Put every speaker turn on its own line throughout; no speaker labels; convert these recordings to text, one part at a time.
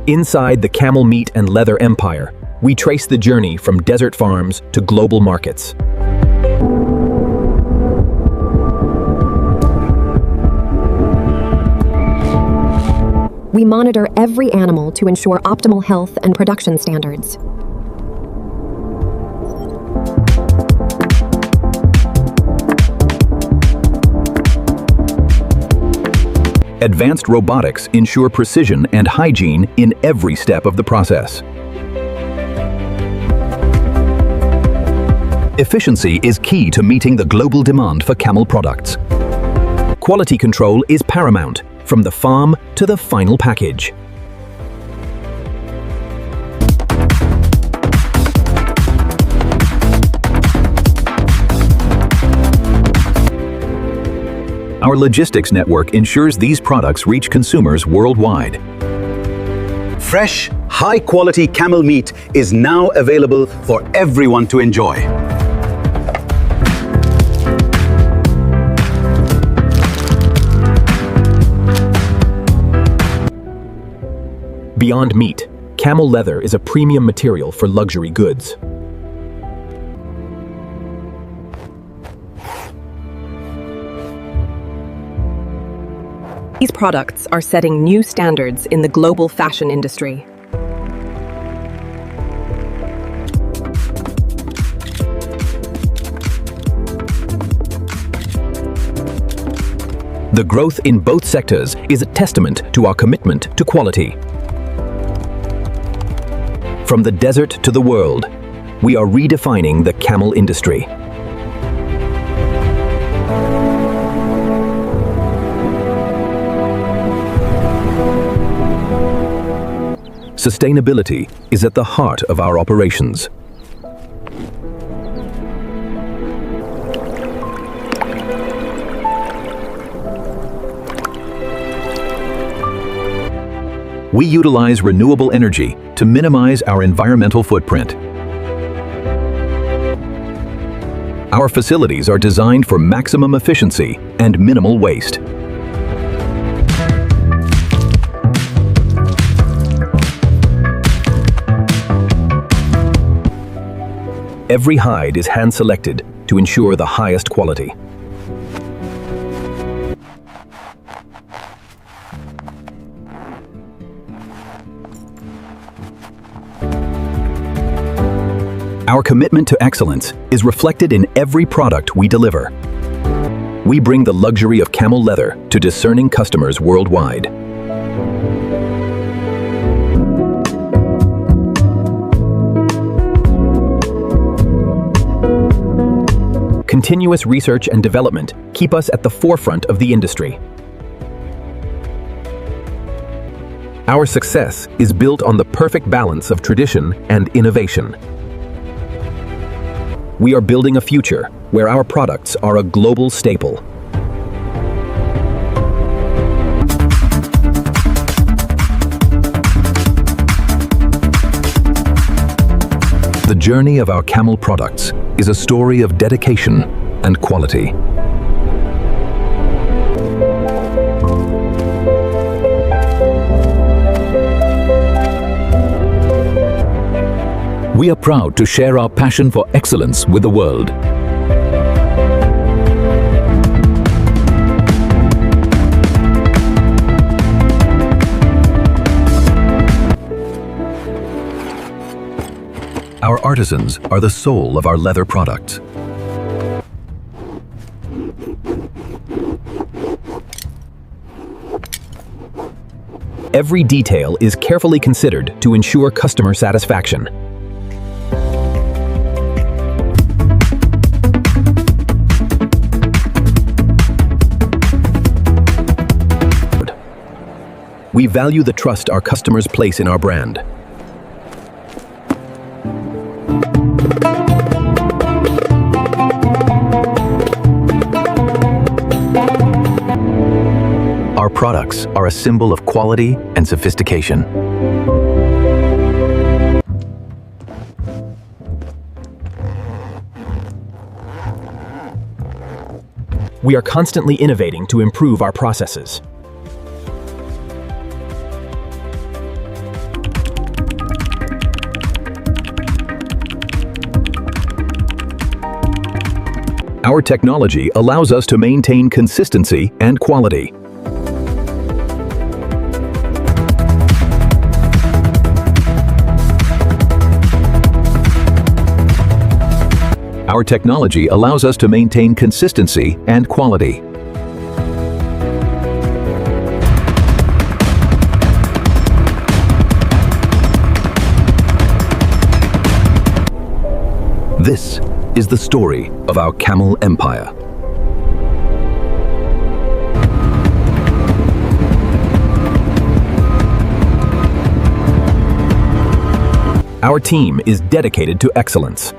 Inside the camel meat and leather empire, we trace the journey from desert farms to global markets.
We monitor every animal to ensure optimal health and production standards.
Advanced robotics ensure precision and hygiene in every step of the process. Efficiency is key to meeting the global demand for camel products. Quality control is paramount, from the farm to the final package. Our logistics network ensures these products reach consumers worldwide.
Fresh, high-quality camel meat is now available for everyone to enjoy.
Beyond meat, camel leather is a premium material for luxury goods.
These products are setting new standards in the global fashion industry.
The growth in both sectors is a testament to our commitment to quality. From the desert to the world, we are redefining the camel industry. Sustainability is at the heart of our operations. We utilize renewable energy to minimize our environmental footprint. Our facilities are designed for maximum efficiency and minimal waste. Every hide is hand-selected to ensure the highest quality. Our commitment to excellence is reflected in every product we deliver. We bring the luxury of camel leather to discerning customers worldwide. Continuous research and development keep us at the forefront of the industry. Our success is built on the perfect balance of tradition and innovation. We are building a future where our products are a global staple. The journey of our camel products is a story of dedication and quality. We are proud to share our passion for excellence with the world. Our artisans are the soul of our leather products. Every detail is carefully considered to ensure customer satisfaction. We value the trust our customers place in our brand. Our products are a symbol of quality and sophistication. We are constantly innovating to improve our processes. Our technology allows us to maintain consistency and quality. Our technology allows us to maintain consistency and quality. This is the story of our camel empire. Our team is dedicated to excellence.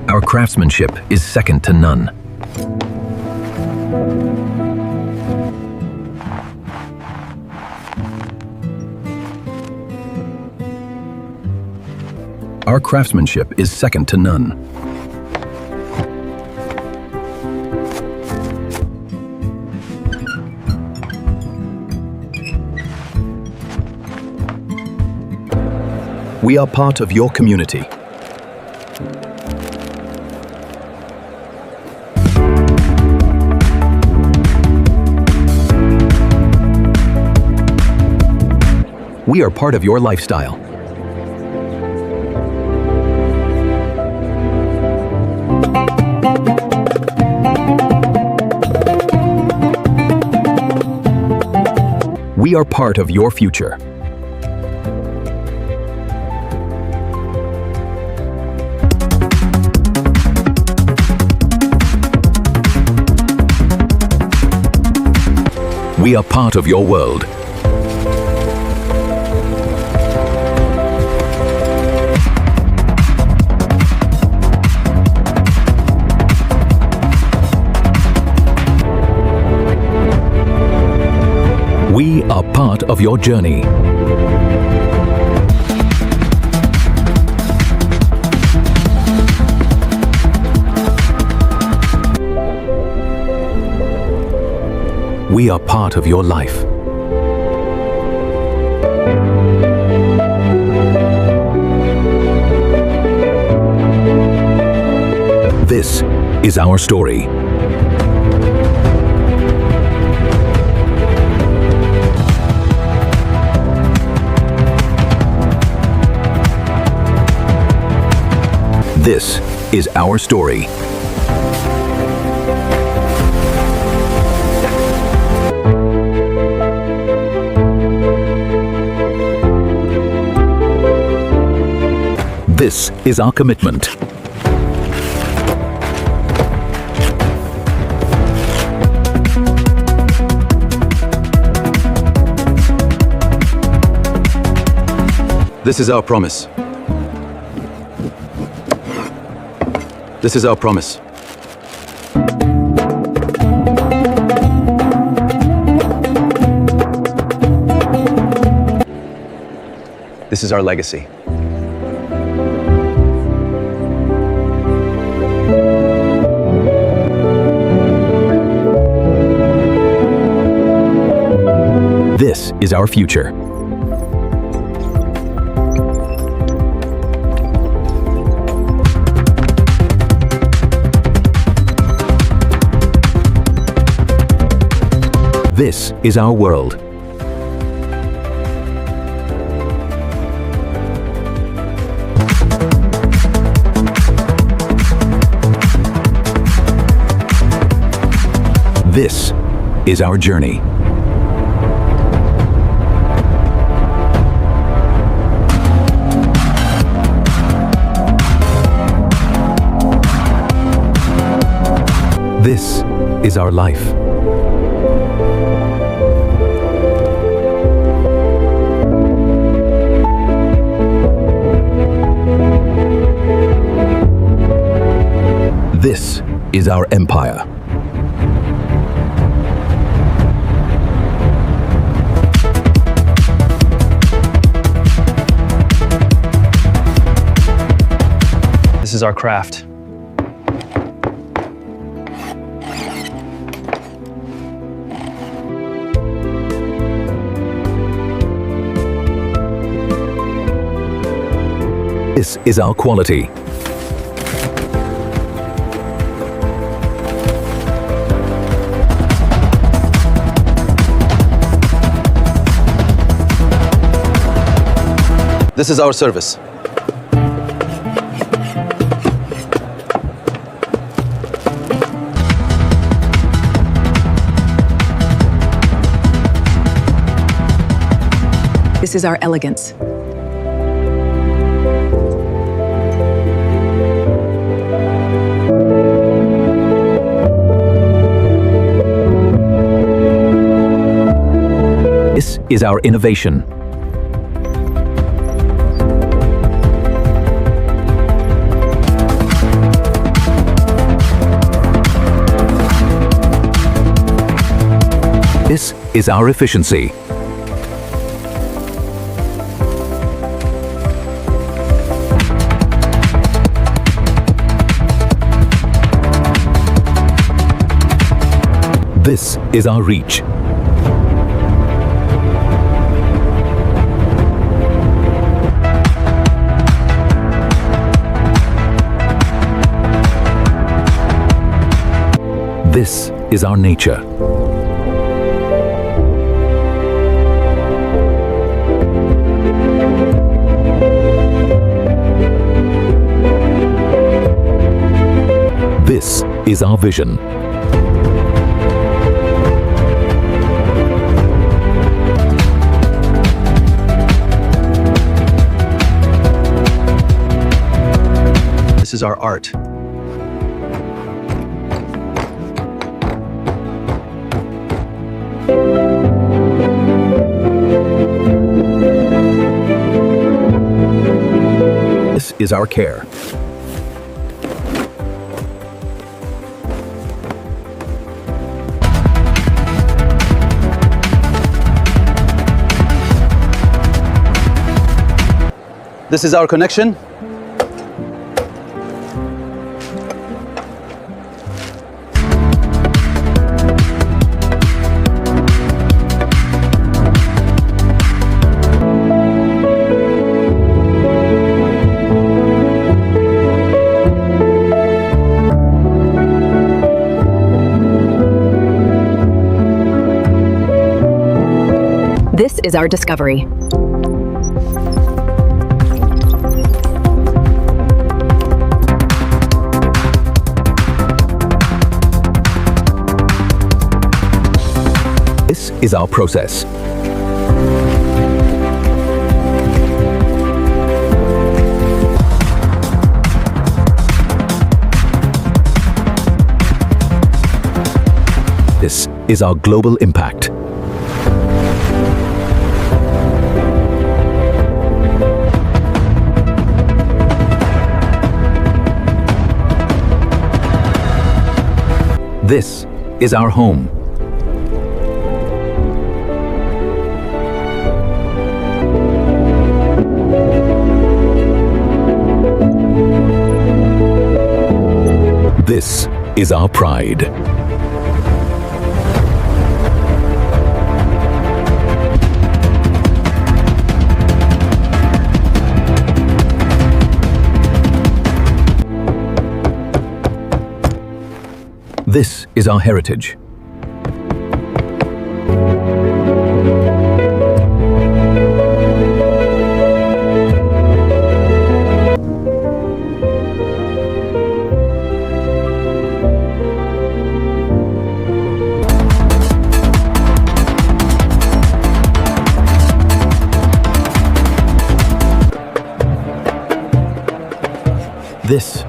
Our craftsmanship is second to none. Our craftsmanship is second to none. We are part of your community. We are part of your lifestyle. We are part of your future. We are part of your world. We are part of your journey. We are part of your life. This is our story. This is our story. This is our commitment.
This is our promise. This is our promise. This is our legacy.
This is our future. This is our world. This is our journey. This is our life. This is our empire.
This is our craft.
This is our quality.
This is our service.
This is our elegance.
This is our innovation. This is our efficiency. This is our reach. This is our nature. This is our vision.
This is our art.
This is our care.
This is our connection.
This is our discovery.
This is our process. This is our global impact. This is our home. This is our pride. This is our heritage. This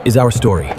is our story.